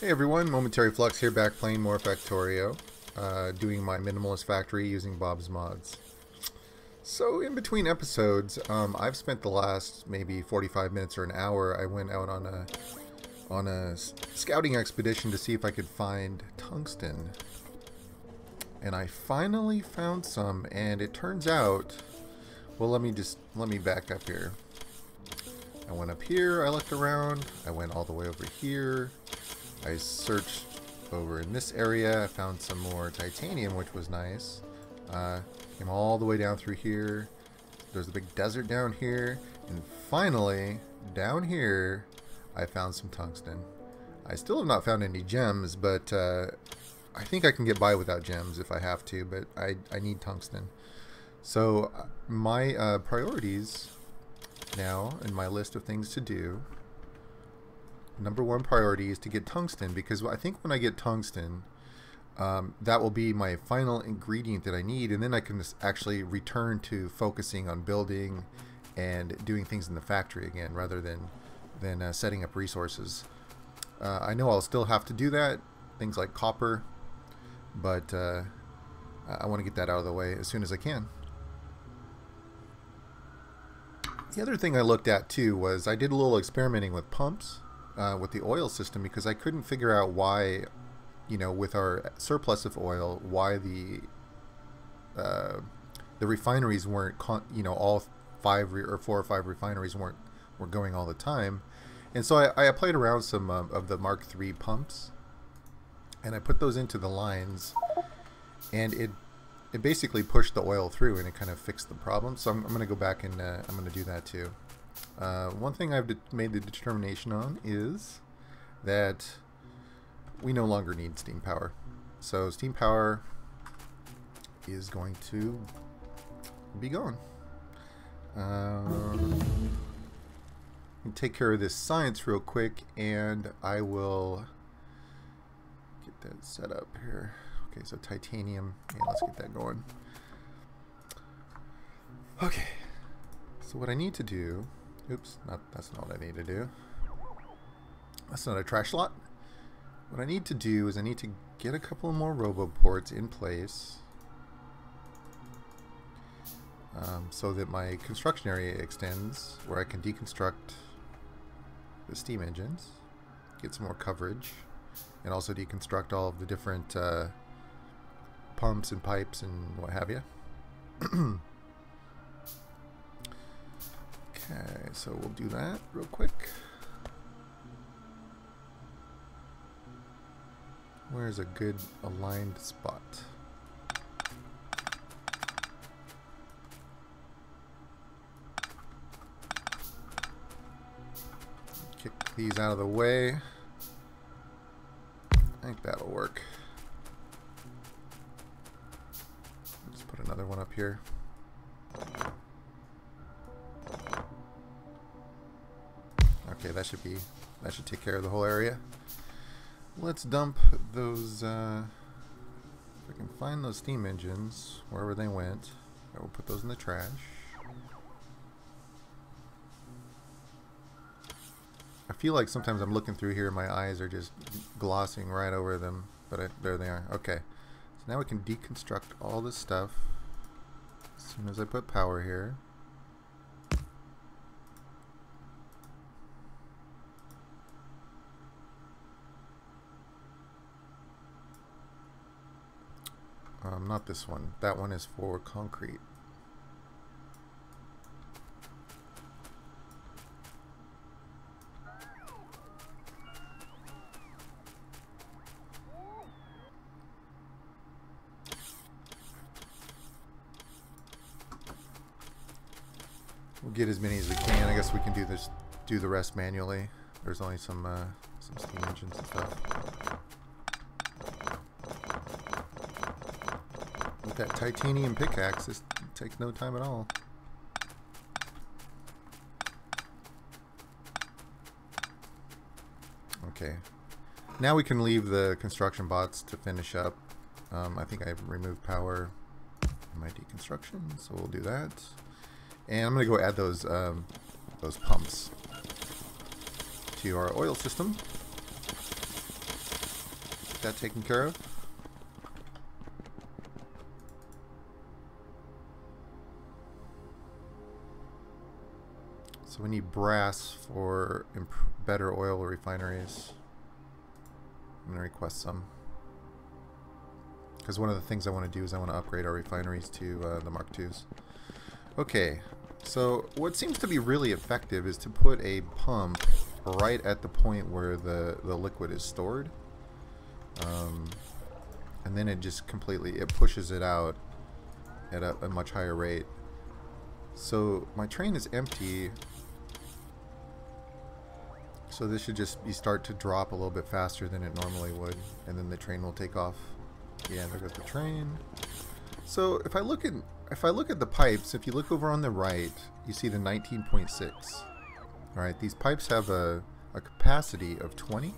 Hey everyone, Momentary Flux here, back playing more Factorio, doing my Minimalist factory using Bob's Mods. So in between episodes, I've spent the last maybe 45 minutes or an hour. I went out on a scouting expedition to see if I could find tungsten, and I finally found some. And it turns out, well, let me back up here. I went up here, I looked around, I went all the way over here. I searched over in this area, I found some more titanium, which was nice. Came all the way down through here. There's a big desert down here. And finally, down here, I found some tungsten. I still have not found any gems, but I think I can get by without gems if I have to, but I need tungsten. So my priorities now in my list of things to do, number one priority is to get tungsten, because I think when I get tungsten, that will be my final ingredient that I need, and then I can actually return to focusing on building and doing things in the factory again, rather than setting up resources. I know I'll still have to do that, things like copper, but I want to get that out of the way as soon as I can. The other thing I looked at too was I did a little experimenting with pumps. With the oil system, because I couldn't figure out why, you know, with our surplus of oil, why the refineries weren't, you know, all four or five refineries were going all the time. And so I played around some of the Mark III pumps, and I put those into the lines, and it basically pushed the oil through, and it kind of fixed the problem. So I'm going to go back and I'm going to do that too. One thing I've made the determination on is that we no longer need steam power. So steam power is going to be gone. Take care of this science real quick, and I will get that set up here. Okay, so titanium. Yeah, let's get that going. Okay, so what I need to do... Oops, that's not what I need to do. That's not a trash slot. What I need to do is I need to get a couple more roboports in place, so that my construction area extends, where I can deconstruct the steam engines, get some more coverage, and also deconstruct all of the different pumps and pipes and what have you. Okay, so we'll do that real quick. Where's a good aligned spot? Kick these out of the way. I think that'll work. Let's put another one up here. Okay, that should take care of the whole area. Let's dump those, if I can find those steam engines, wherever they went, I will put those in the trash. I feel like sometimes I'm looking through here and my eyes are just glossing right over them, but there they are. Okay, so now we can deconstruct all this stuff as soon as I put power here. Not this one. That one is for concrete. We'll get as many as we can. I guess we can do the rest manually. There's only some steam engines and stuff. With that titanium pickaxe, this takes no time at all. Okay, now we can leave the construction bots to finish up. I think I've removed power in my deconstruction, so we'll do that. And I'm going to go add those pumps to our oil system. that taken care of. So we need brass for better oil refineries. I'm going to request some. Because one of the things I want to do is I want to upgrade our refineries to the Mark IIs. Okay, so what seems to be really effective is to put a pump right at the point where the liquid is stored. And then it just it pushes it out at a much higher rate. So my train is empty. So this should just start to drop a little bit faster than it normally would, and then the train will take off. Yeah, there goes the train. So if I look at the pipes, if you look over on the right, you see the 19.6. All right, these pipes have a capacity of 20.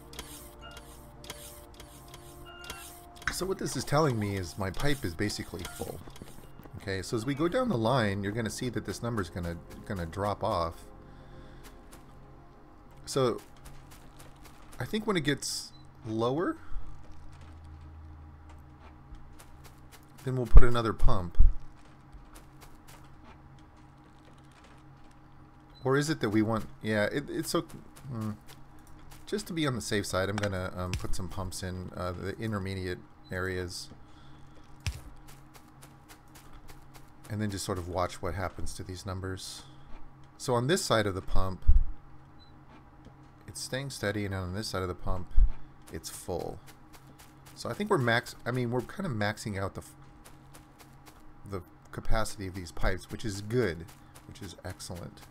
So what this is telling me is my pipe is basically full. Okay, so as we go down the line, you're going to see that this number is going to drop off. So I think when it gets lower, then we'll put another pump. Or is it that we want... Yeah, it's so... Just to be on the safe side, I'm going to put some pumps in the intermediate areas. And then just sort of watch what happens to these numbers. So on this side of the pump, it's staying steady, and on this side of the pump, it's full. So I think we're kind of maxing out the capacity of these pipes, which is good, which is excellent.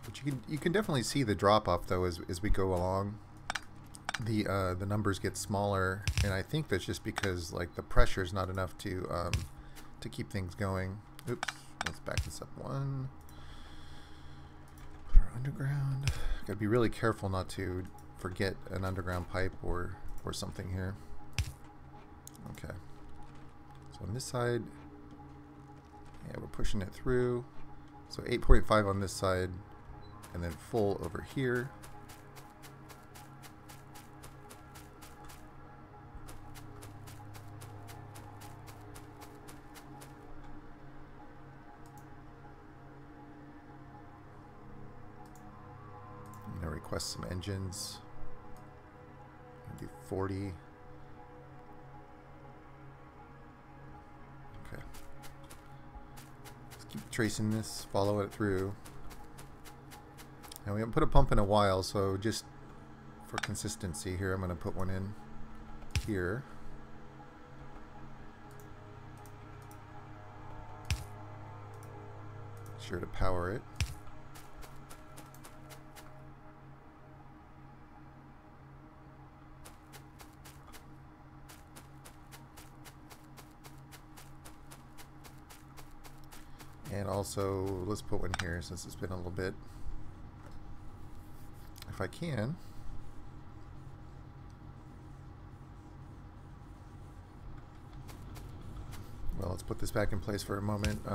But you can definitely see the drop off though as we go along. The numbers get smaller, and I think that's just because like the pressure is not enough to keep things going. Oops, let's back this up one. Put our underground. Gotta be really careful not to forget an underground pipe or something here. Okay. So on this side, yeah, we're pushing it through. So 8.5 on this side, and then full over here. I'm gonna request some engines. I'll do 40. Keep tracing this, follow it through. Now we haven't put a pump in a while, so just for consistency here, I'm going to put one in here. Sure to power it. And also, let's put one here since it's been a little bit. If I can. Well, let's put this back in place for a moment. See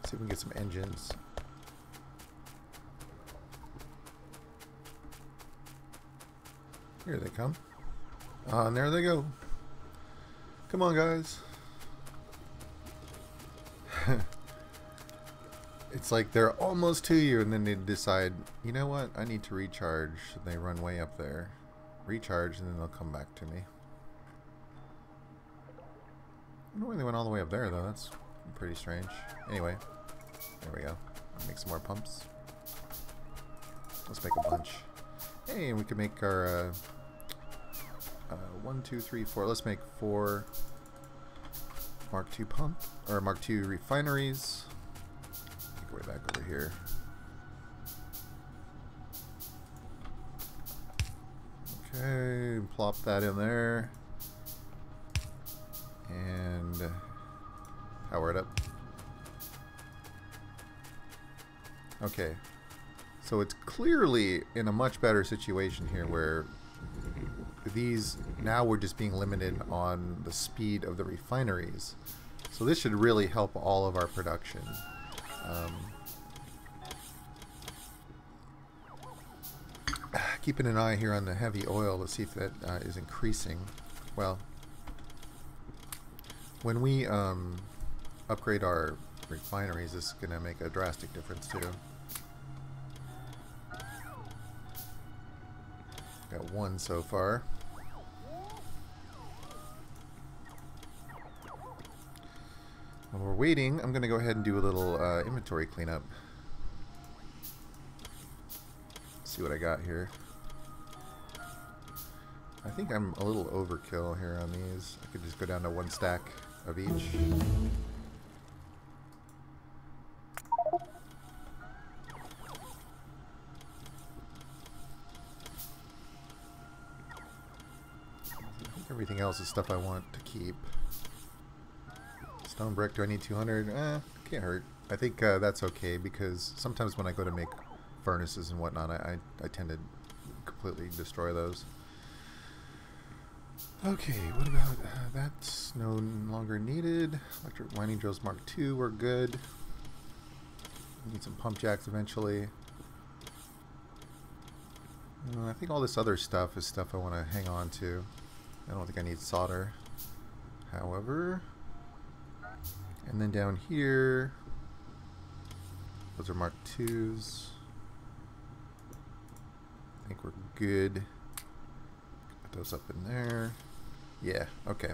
if we can get some engines. Here they come. And there they go. Come on, guys. It's like they're almost to you, and then they decide, you know what, I need to recharge. They run way up there, recharge, and then they'll come back to me. I wonder why they went all the way up there, though. That's pretty strange. Anyway, there we go. Make some more pumps. Let's make a bunch. Hey, and we can make our 1, 2, 3, 4. Let's make 4 Mark II pump or Mark II refineries. Make our way back over here. Okay, plop that in there and power it up. Okay, so it's clearly in a much better situation here where these, now we're just being limited on the speed of the refineries. So this should really help all of our production. keeping an eye here on the heavy oil to see if that is increasing. Well, when we upgrade our refineries, this is going to make a drastic difference too. Got one so far. While we're waiting, I'm going to go ahead and do a little inventory cleanup. See what I got here. I think I'm a little overkill here on these. I could just go down to one stack of each. I think everything else is stuff I want to keep. Stone brick, do I need 200? Can't hurt. I think that's okay because sometimes when I go to make furnaces and whatnot, I tend to completely destroy those. Okay, what about that's no longer needed. Electric mining drills Mark II, we're good. Need some pump jacks eventually. I think all this other stuff is stuff I want to hang on to. I don't think I need solder. However, and then down here, those are Mark IIs. I think we're good. Put those up in there. Yeah, okay.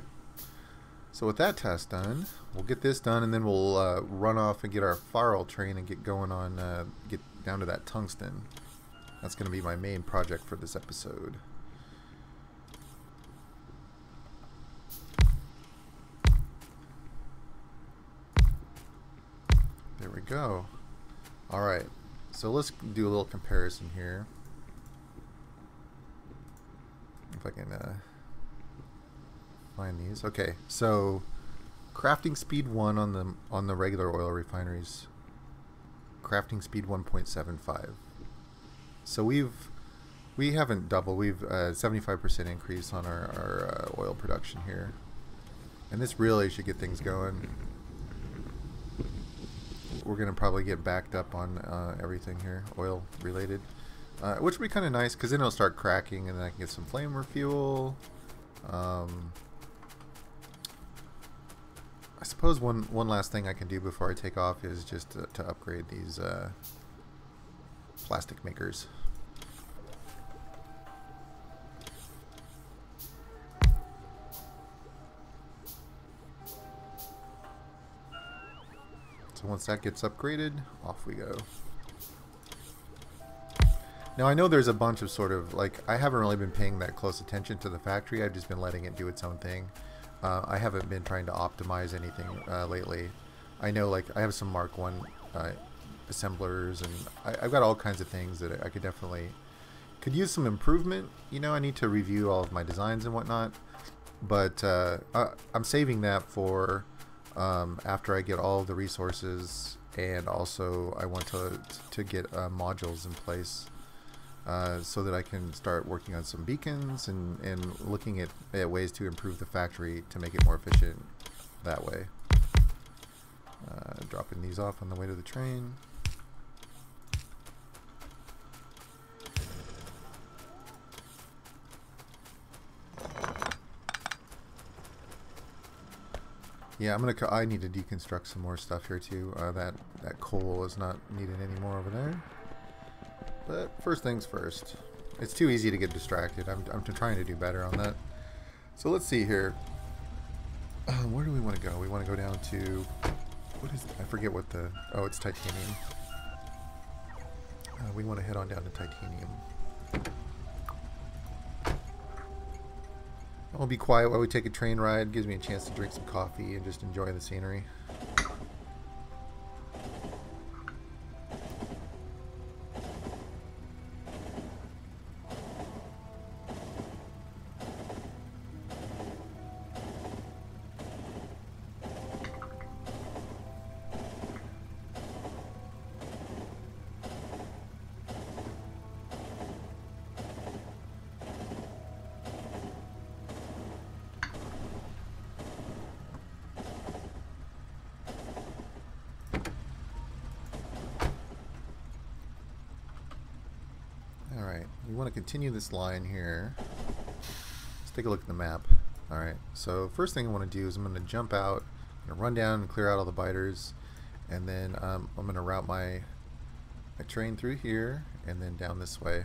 So with that test done, we'll get this done, and then we'll run off and get our fire train and get going on, get down to that tungsten. That's going to be my main project for this episode. There we go. Alright, so let's do a little comparison here. If I can find these. Okay, so crafting speed 1 on the regular oil refineries. Crafting speed 1.75. So we haven't doubled. We've 75% increase on our oil production here, and this really should get things going. We're gonna probably get backed up on everything here, oil related, which will be kind of nice because then it'll start cracking, and then I can get some flame refuel. I suppose one last thing I can do before I take off is just to upgrade these plastic makers. So once that gets upgraded, off we go. Now I know there's a bunch of sort of, like, I haven't really been paying that close attention to the factory. I've just been letting it do its own thing. I haven't been trying to optimize anything lately. I know, like, I have some Mark I assemblers, and I've got all kinds of things that I could definitely could use some improvement. You know, I need to review all of my designs and whatnot, but I'm saving that for after I get all of the resources, and also I want to get modules in place so that I can start working on some beacons and looking at ways to improve the factory to make it more efficient that way. Dropping these off on the way to the train. Yeah, I need to deconstruct some more stuff here too. That coal is not needed anymore over there. But first things first. It's too easy to get distracted. I'm trying to do better on that. So let's see here. Where do we want to go? We want to go down to, what is, I forget what the, oh, it's titanium. We want to head on down to titanium. I'll be quiet while we take a train ride. Gives me a chance to drink some coffee and just enjoy the scenery. Alright, we want to continue this line here. Let's take a look at the map. Alright, so first thing I want to do is I'm going to jump out, I'm going to run down and clear out all the biters, and then I'm going to route my train through here and then down this way.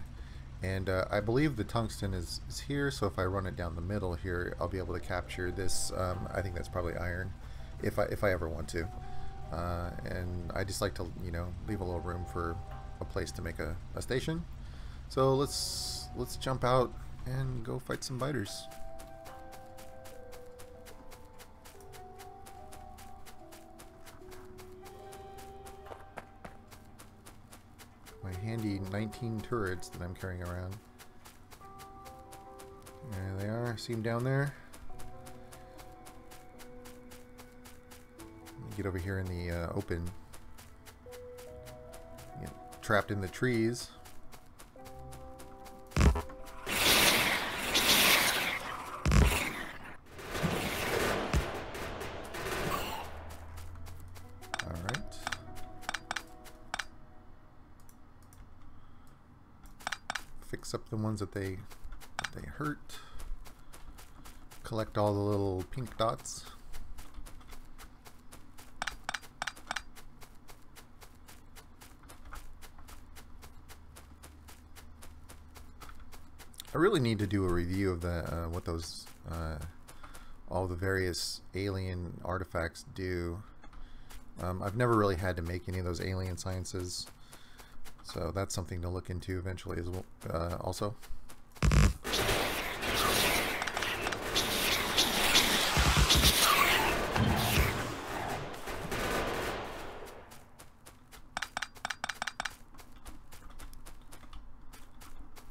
And I believe the tungsten is here, so if I run it down the middle here, I'll be able to capture this. I think that's probably iron, if I ever want to. And I just like to, you know, leave a little room for a place to make a station. So let's jump out and go fight some biters. My handy 19 turrets that I'm carrying around. There they are. See them down there? Get over here in the open. Get trapped in the trees. Fix up the ones that they hurt. Collect all the little pink dots. I really need to do a review of the what those all the various alien artifacts do. I've never really had to make any of those alien sciences. So that's something to look into eventually as well. Also.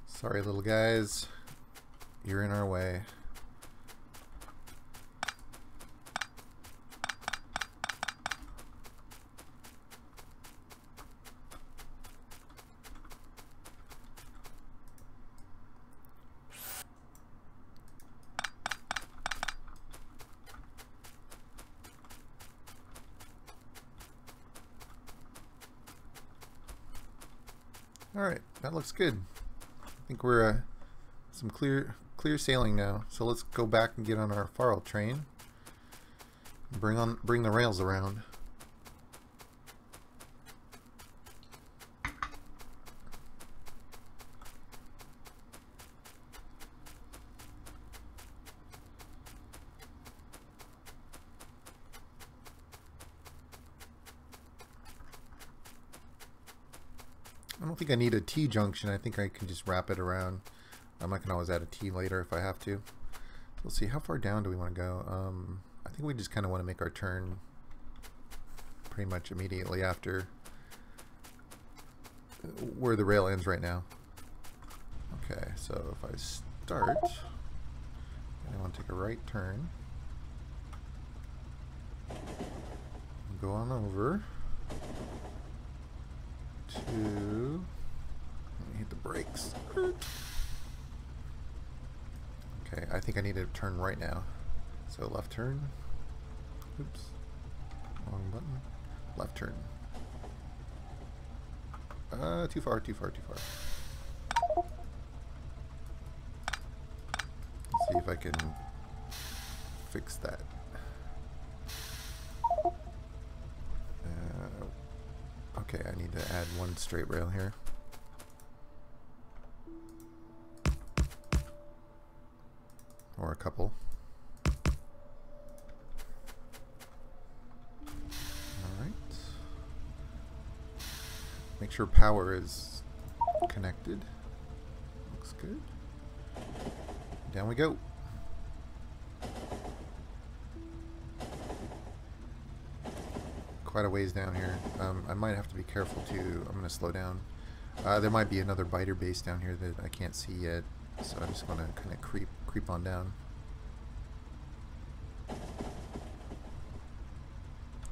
Sorry, little guys. You're in our way. Alright, that looks good. I think we're some clear sailing now. So let's go back and get on our Farl train. Bring the rails around. I don't think I need a T junction. I think I can just wrap it around. I can always add a T later if I have to. Let's see, how far down do we want to go? I think we just kind of want to make our turn pretty much immediately after where the rail ends right now. Okay, so if I start, I want to take a right turn. Go on over to, let me hit the brakes. Okay, I think I need to turn right now. So left turn. Oops. Wrong button. Left turn. Too far. Let's see if I can fix that. Okay, I need to add one straight rail here. Or a couple. Alright. Make sure power is connected. Looks good. Down we go. Quite a ways down here. I might have to be careful too. I'm going to slow down. There might be another biter base down here that I can't see yet, so I'm just going to kind of creep on down.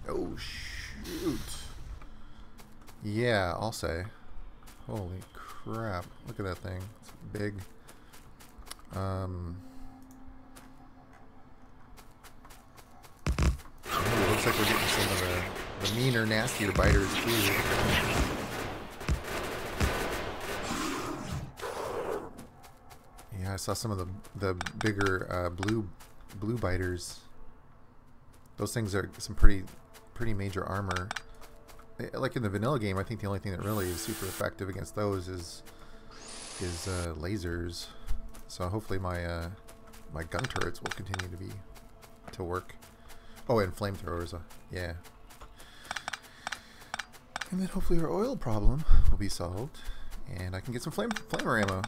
Oh shoot! Yeah, I'll say. Holy crap! Look at that thing. It's big. It looks like we're getting some of the meaner, nastier biters too. I saw some of the bigger blue biters. Those things are some pretty major armor. Like in the vanilla game, I think the only thing that really is super effective against those is lasers. So hopefully my my gun turrets will continue to work. Oh, and flamethrowers, yeah. And then hopefully our oil problem will be solved, and I can get some flamer ammo.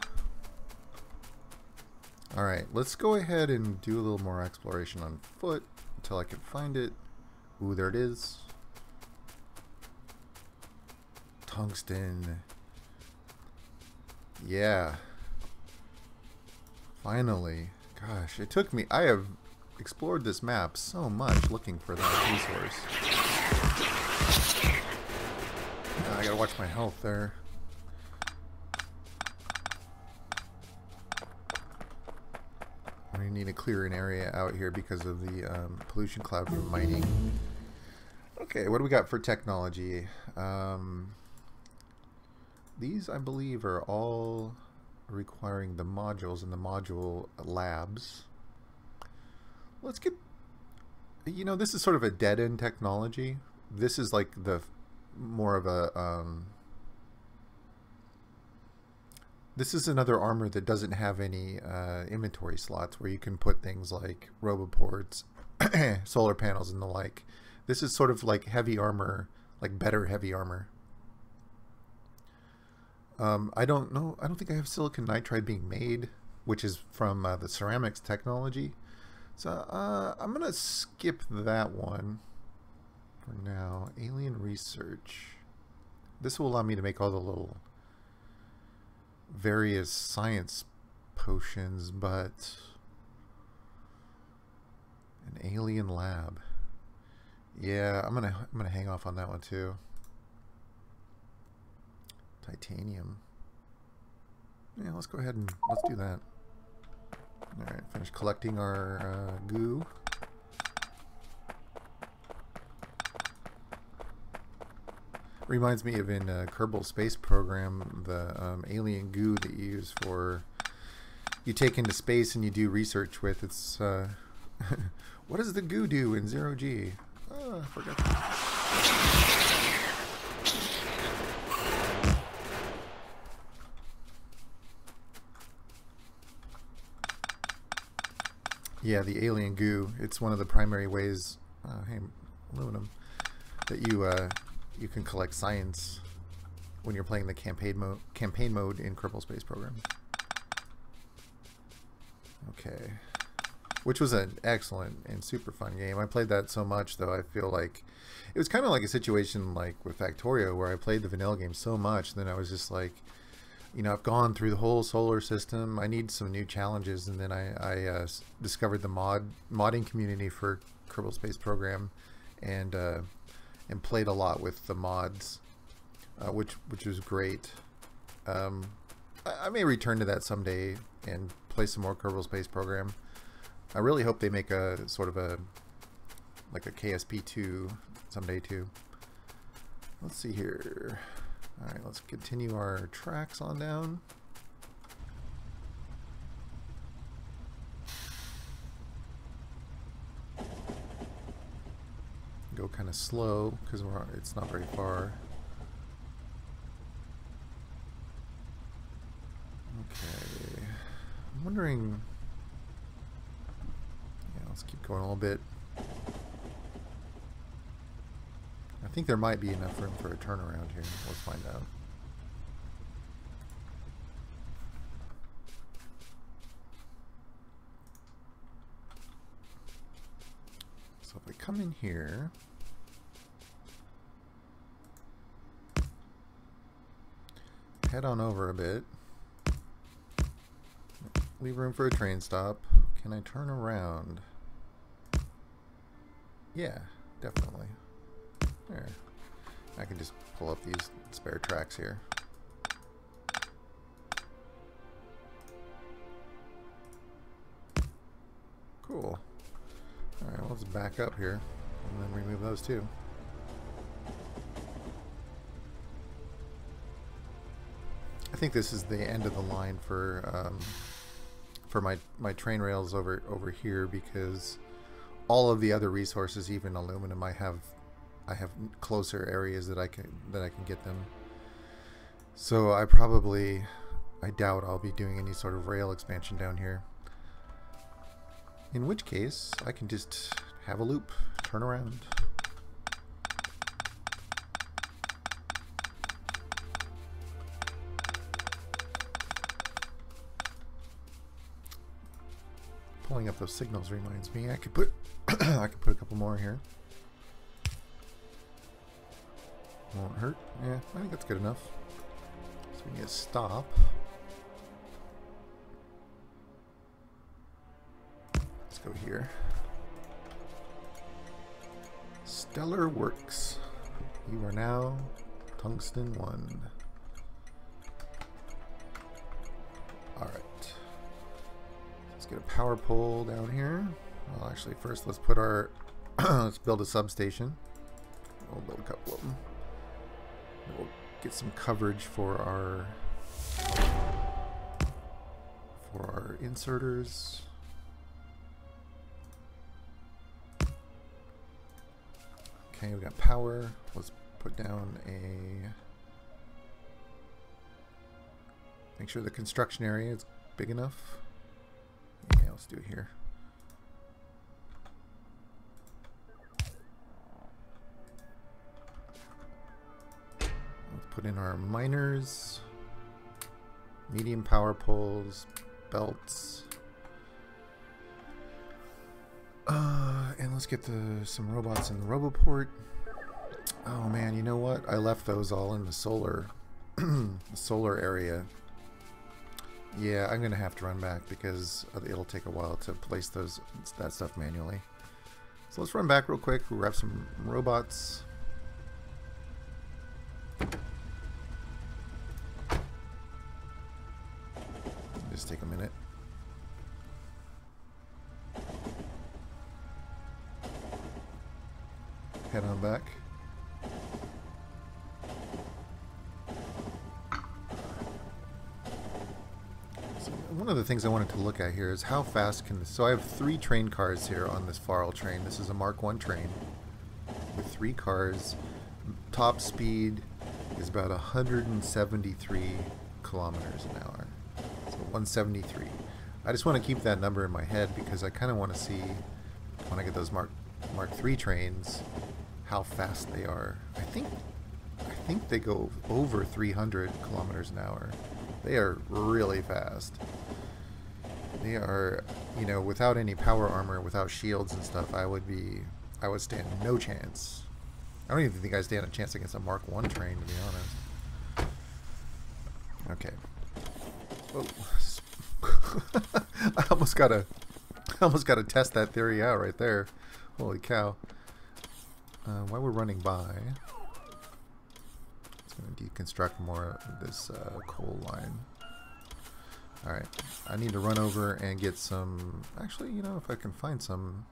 All right, let's go ahead and do a little more exploration on foot until I can find it. Ooh, there it is. Tungsten. Yeah. Finally. Gosh, it took me... I have explored this map so much looking for that resource. I gotta watch my health there. I need to clear an area out here because of the pollution cloud from mining. Okay, what do we got for technology? These, I believe, are all requiring the modules in the module labs. Let's get... You know, this is sort of a dead-end technology. This is like the more of a... This is another armor that doesn't have any inventory slots where you can put things like roboports, solar panels, and the like. This is sort of like heavy armor, like better heavy armor. I don't know. I don't think I have silicon nitride being made, which is from the ceramics technology. So I'm gonna skip that one for now. Alien research. This will allow me to make all the little various science potions, but an alien lab. Yeah, I'm gonna hang off on that one too. Titanium. Yeah, let's go ahead and let's do that. All right, finish collecting our goo. Reminds me of in Kerbal Space Program, the alien goo that you use for, you take into space and you do research with. It's what does the goo do in 0G? Oh, I forgot that. Yeah, the alien goo. It's one of the primary ways, hey, aluminum, that you can collect science when you're playing the campaign mode in Kerbal Space Program. Okay, which was an excellent and super fun game. I played that so much, though. I feel like it was kind of like a situation like with Factorio, where I played the vanilla game so much, then I was just like, you know, I've gone through the whole solar system. I need some new challenges, and then I discovered the modding community for Kerbal Space Program, and played a lot with the mods, which was great. I may return to that someday and play some more Kerbal Space Program. I really hope they make a sort of a like a KSP2 someday too. Let's see here. All right, let's continue our tracks on down. Go kind of slow because it's not very far. Okay, I'm wondering. Yeah, let's keep going a little bit. I think there might be enough room for a turnaround here. Let's find out. So if we come in here, head on over a bit, leave room for a train stop. Can I turn around? Yeah, definitely. There. I can just pull up these spare tracks here. Cool. Alright, well, let's back up here and then remove those too. I think this is the end of the line for for my train rails over here, because all of the other resources, even aluminum, I have closer areas that I can get them. So I doubt I'll be doing any sort of rail expansion down here. In which case, I can just have a loop, turn around. Pulling up those signals reminds me I could put I could put a couple more here. Won't hurt. Yeah, I think that's good enough. So we need a stop. Let's go here. Stellar Works. You are now Tungsten 1. Alright. Let's get a power pole down here. Well, actually, first let's put our... let's build a substation. We'll build a couple of them. We'll get some coverage for our inserters. Okay, we got power. Let's put down a... Make sure the construction area is big enough. Yeah, let's do it here. Let's put in our miners, medium power poles, belts. And let's get some robots in the Roboport. Oh man, you know what? I left those all in the solar, the solar area. Yeah, I'm gonna have to run back because it'll take a while to place that stuff manually. So let's run back real quick. We'll grab some robots. Just take a minute. Head on back. So one of the things I wanted to look at here is how fast can this... So I have 3 train cars here on this Farrell train. This is a Mark 1 train with 3 cars. Top speed is about 173 kilometers an hour. So 173. I just want to keep that number in my head because I kind of want to see when I get those Mark 3 trains how fast they are. I think they go over 300 kilometers an hour. They are really fast. They are, you know, without any power armor, without shields and stuff, I would stand no chance. I don't even think I stand a chance against a Mark 1 train, to be honest. Okay. Oh. I almost gotta test that theory out right there. Holy cow. While we're running by, it's going to deconstruct more of this coal line. Alright, I need to run over and get some... Actually, you know, if I can find some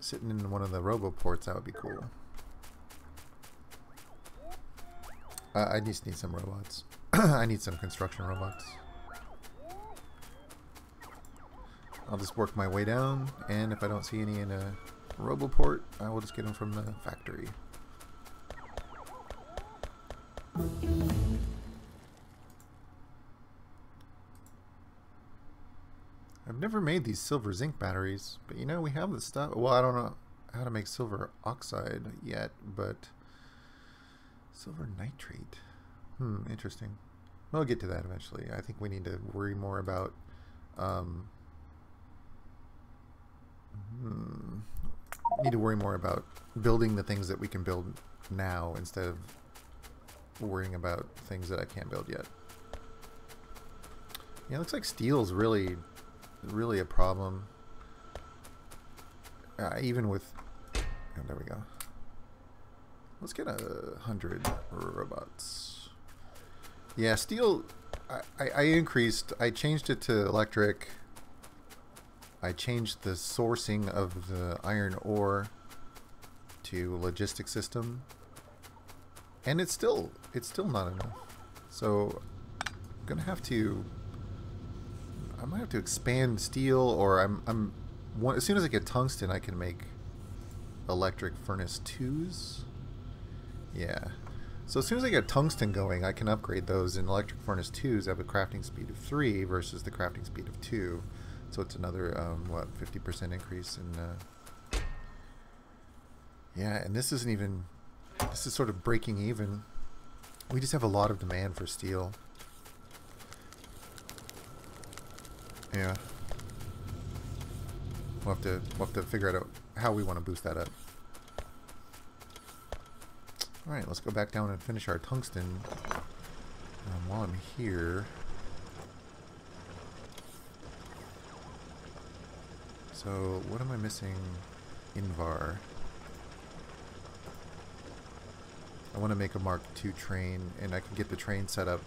sitting in one of the roboports, that would be cool. I just need some robots. I need some construction robots. I'll just work my way down, and if I don't see any in a Roboport, I will just get them from the factory. I've never made these silver zinc batteries, but you know, we have the stuff. Well, I don't know how to make silver oxide yet, but silver nitrate. Interesting. We'll get to that eventually. I think we need to worry more about building the things that we can build now instead of worrying about things that I can't build yet. Yeah, it looks like steel's really a problem. Even with... Oh, there we go. Let's get 100 robots. Yeah, steel... I changed it to electric. I changed the sourcing of the iron ore to logistic system, and it's still not enough. So I'm gonna have to I might have to expand steel, or as soon as I get tungsten, I can make electric furnace 2s. Yeah. So as soon as I get tungsten going, I can upgrade those in electric furnace 2s. Have a crafting speed of 3 versus the crafting speed of 2. So it's another, what, 50% increase in... Yeah, and this isn't even... This is sort of breaking even. We just have a lot of demand for steel. Yeah. We'll have to figure out how we want to boost that up. Alright, let's go back down and finish our tungsten. While I'm here... So, what am I missing? Invar. I want to make a Mark II train, and I can get the train set up.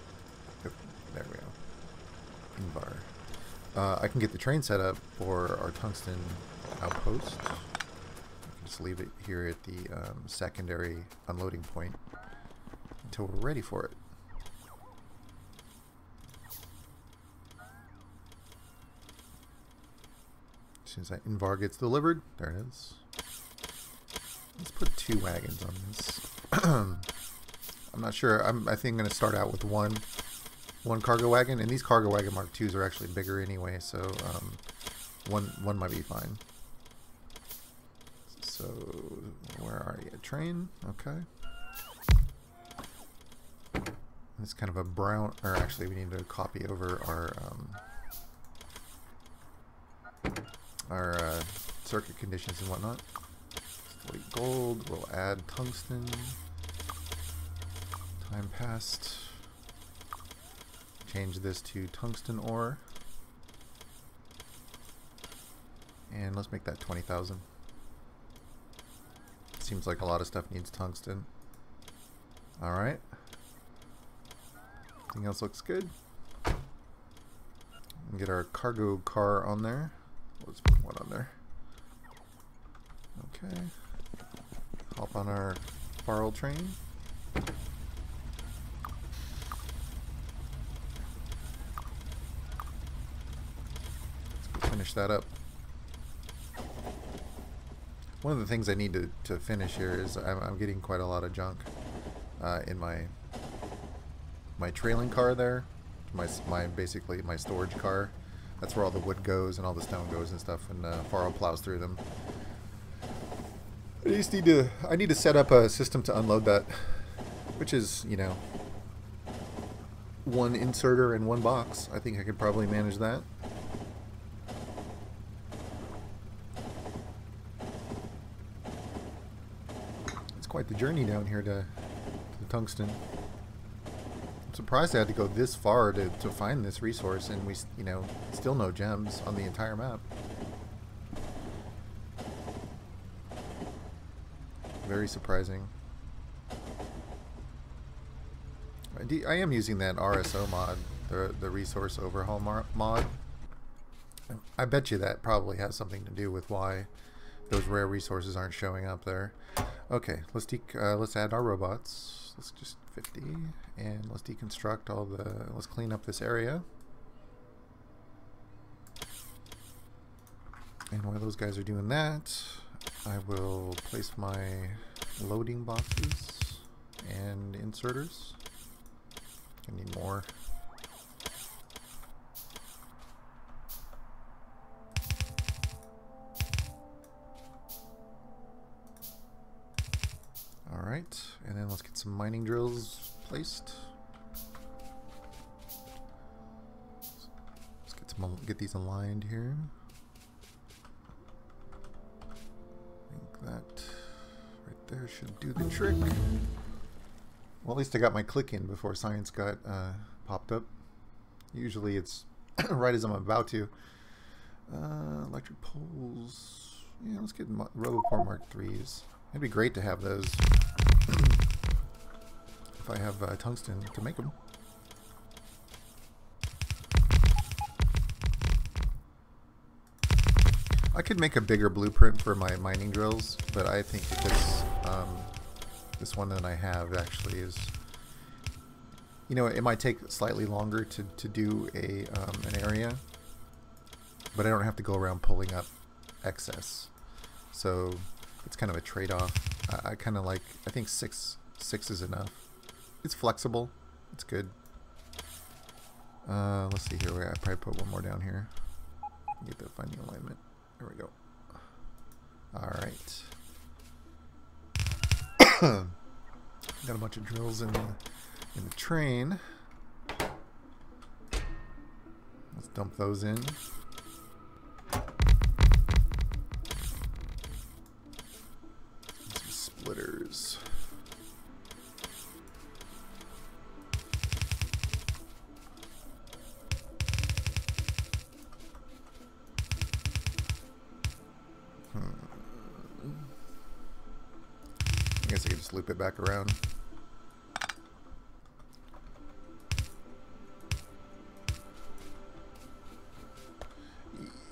There we go. Invar. I can get the train set up for our tungsten outpost. I can just leave it here at the secondary unloading point until we're ready for it. As soon as that Invar gets delivered, there it is. Let's put 2 wagons on this. I'm not sure. I think I'm going to start out with one cargo wagon, and these cargo wagon Mark IIs are actually bigger anyway, so one might be fine. So where are you? Train? Okay. It's kind of a brown, or actually we need to copy over our circuit conditions and whatnot. Slate gold, we'll add tungsten. Time passed. Change this to tungsten ore. And let's make that 20,000. Seems like a lot of stuff needs tungsten. Alright. Everything else looks good. And get our cargo car on there. Let's put one on there. Okay. Hop on our Farrell train. Let's go finish that up. One of the things I need to finish here is I'm getting quite a lot of junk in my trailing car there. Basically my storage car. That's where all the wood goes and all the stone goes and stuff, and Farrell plows through them. I need to set up a system to unload that, which is, you know, one inserter and one box. I think I could probably manage that. It's quite the journey down here to the tungsten. I'm surprised I had to go this far to find this resource, and we, you know, still no gems on the entire map. Very surprising. I am using that RSO mod, the resource overhaul mod. I bet you that probably has something to do with why those rare resources aren't showing up there. Okay, let's add our robots. Let's just 50, and let's deconstruct all the. Let's clean up this area. And while those guys are doing that, I will place my loading boxes and inserters. I need more. Alright, and then let's get some mining drills placed. Let's get these aligned here. That right there should do the trick. Well, at least I got my click in before science got popped up. Usually it's right as I'm about to. Electric poles. Yeah, let's get Roboport Mark IIIs. It'd be great to have those if I have tungsten to make them. I could make a bigger blueprint for my mining drills, but I think that this one that I have actually is, you know, it might take slightly longer to do an area, but I don't have to go around pulling up excess. So it's kind of a trade-off. I kind of like, I think six is enough. It's flexible. It's good. Let's see here. I probably put one more down here. Get the finding alignment. There we go. All right. Got a bunch of drills in the train. Let's dump those in. Some splitters. I guess I could just loop it back around.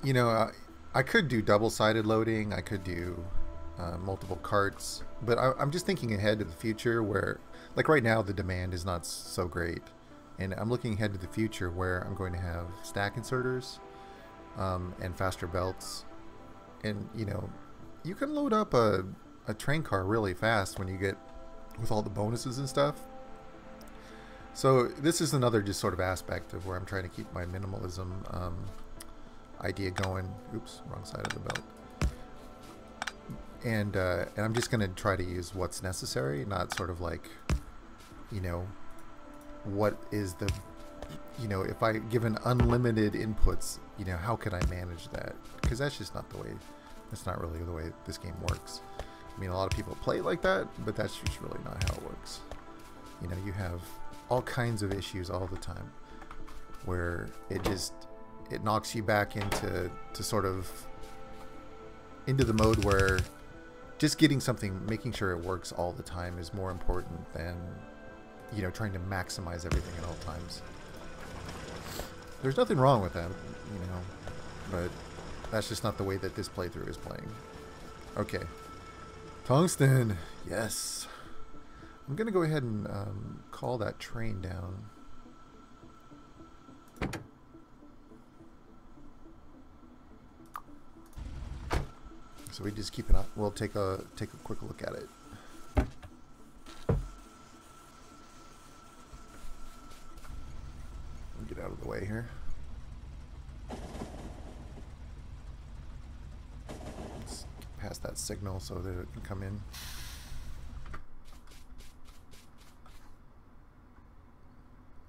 You know, I could do double-sided loading. I could do multiple carts. But I'm just thinking ahead to the future where, like right now, the demand is not so great. And I'm looking ahead to the future where I'm going to have stack inserters and faster belts. And, you know, you can load up a train car really fast when you get with all the bonuses and stuff. So this is another just sort of aspect of where I'm trying to keep my minimalism idea going. Oops, wrong side of the belt. And I'm just going to try to use what's necessary, not sort of like, you know, what is the, you know, if I given unlimited inputs, you know, how could I manage that? Because that's just not the way, that's not really the way this game works. I mean, a lot of people play it like that, but that's just really not how it works. You know, you have all kinds of issues all the time where it knocks you back into sort of into the mode where just getting something, making sure it works all the time is more important than, you know, trying to maximize everything at all times. There's nothing wrong with that, you know, but that's just not the way that this playthrough is playing. Okay. Tungsten, yes. I'm gonna go ahead and call that train down. So we just keep it up. We'll take a quick look at it. Get out of the way here. Let's get past that signal so that it can come in.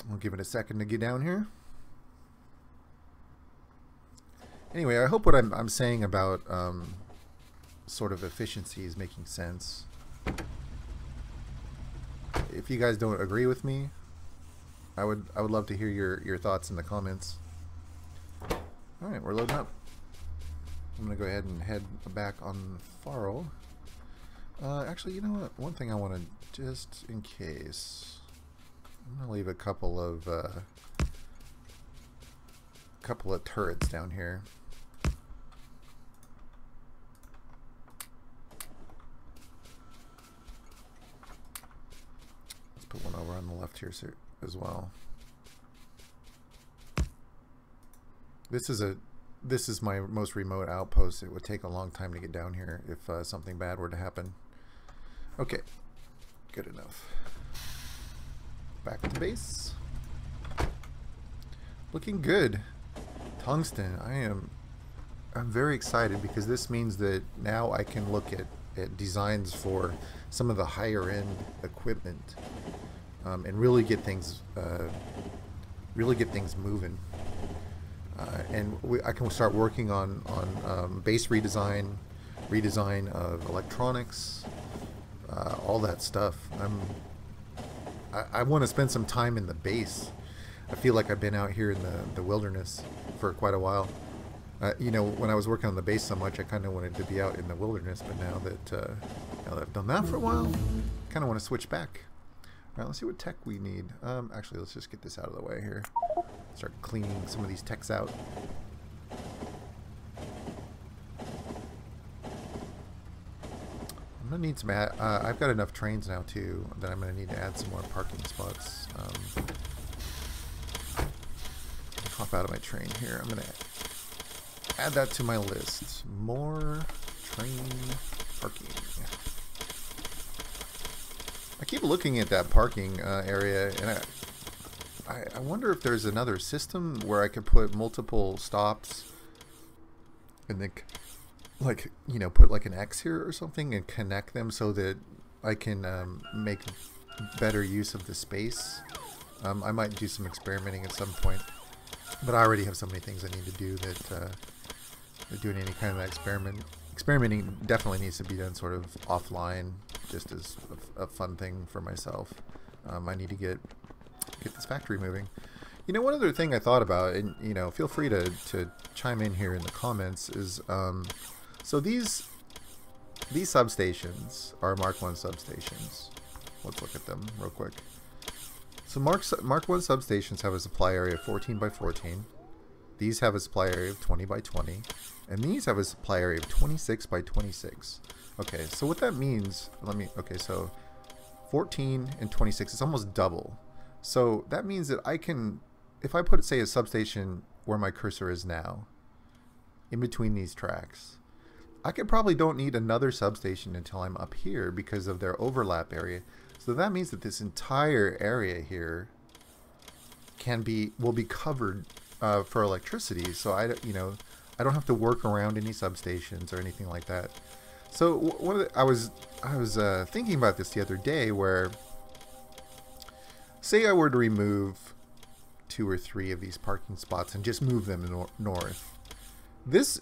We'll give it a second to get down here. Anyway, I hope what I'm saying about sort of efficiency is making sense. If you guys don't agree with me, I would love to hear your thoughts in the comments. All right, we're loading up. I'm gonna go ahead and head back on Faro. Actually, you know what? One thing I want to, just in case, I'm gonna leave a couple of turrets down here. Let's put one over on the left here as well. This is my most remote outpost. It would take a long time to get down here if something bad were to happen. Okay, good enough. Back to base. Looking good. Tungsten. I'm very excited because this means that now I can look at designs for some of the higher end equipment and really get things moving. And I can start working on base redesign of electronics, all that stuff. I want to spend some time in the base. I feel like I've been out here in the wilderness for quite a while. You know, when I was working on the base so much, I kind of wanted to be out in the wilderness, but now that I've done that for a while, I kind of want to switch back. All right, let's see what tech we need. Actually, let's just get this out of the way here. Start cleaning some of these techs out. I'm gonna need some. I've got enough trains now too that I'm gonna need to add some more parking spots. Hop out of my train here. I'm gonna add that to my list. More train parking. I keep looking at that parking area, and I wonder if there's another system where I could put multiple stops and then, like, you know, put like an X here or something and connect them so that I can make better use of the space. I might do some experimenting at some point, but I already have so many things I need to do that doing any kind of experimenting definitely needs to be done sort of offline, just as a fun thing for myself. I need to get this factory moving. You know, one other thing I thought about, and you know, feel free to chime in here in the comments, is so these substations are Mark 1 substations. Let's look at them real quick. So Mark 1 substations have a supply area of 14 by 14. These have a supply area of 20 by 20. And these have a supply area of 26 by 26. Okay, so what that means, okay, so 14 and 26 is almost double. So that means that I can, if I put, say, a substation where my cursor is now, in between these tracks, I could probably don't need another substation until I'm up here because of their overlap area. So that means that this entire area here will be covered for electricity. So I don't have to work around any substations or anything like that. So I was thinking about this the other day, where say I were to remove 2 or 3 of these parking spots and just move them north. This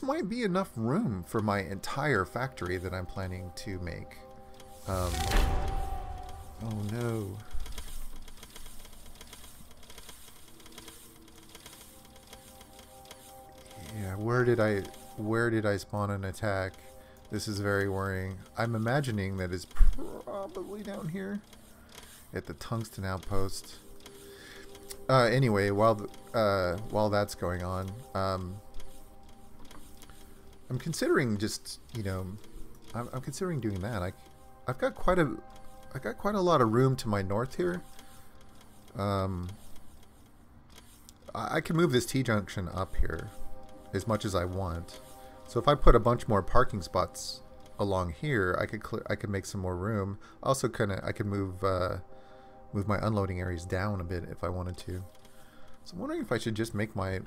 might be enough room for my entire factory that I'm planning to make. Oh no. Yeah, where did I spawn an attack? This is very worrying. I'm imagining that it's probably down here at the tungsten outpost. Anyway, while that's going on, I'm considering just, you know, I'm considering doing that. I've got quite a lot of room to my north here. I can move this T-junction up here as much as I want. So if I put a bunch more parking spots along here, I could make some more room. Also, I could move my unloading areas down a bit if I wanted to. So I'm wondering if I should just make my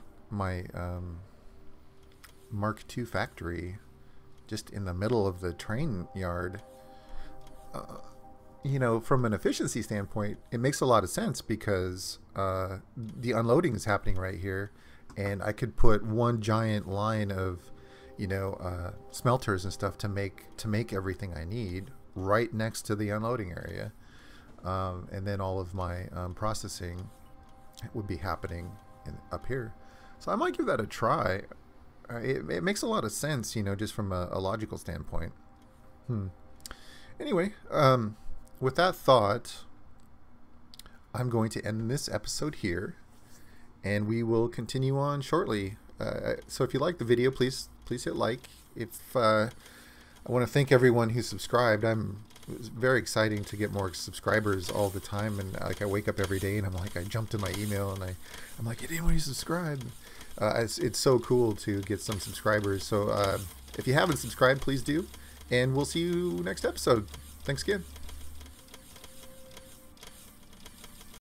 Mark II factory just in the middle of the train yard. You know, from an efficiency standpoint, it makes a lot of sense because the unloading is happening right here, and I could put one giant line of, you know, smelters and stuff to make everything I need right next to the unloading area, and then all of my processing would be happening up here. So I might give that a try. It makes a lot of sense, you know, just from a logical standpoint. Anyway, with that thought, I'm going to end this episode here, and we will continue on shortly. So if you like the video, please hit like. I want to thank everyone who subscribed. It's very exciting to get more subscribers all the time, and like I wake up every day and I'm like, I jump to my email and I'm like, did anyone subscribe? It's so cool to get some subscribers. So if you haven't subscribed, please do, and we'll see you next episode. Thanks again.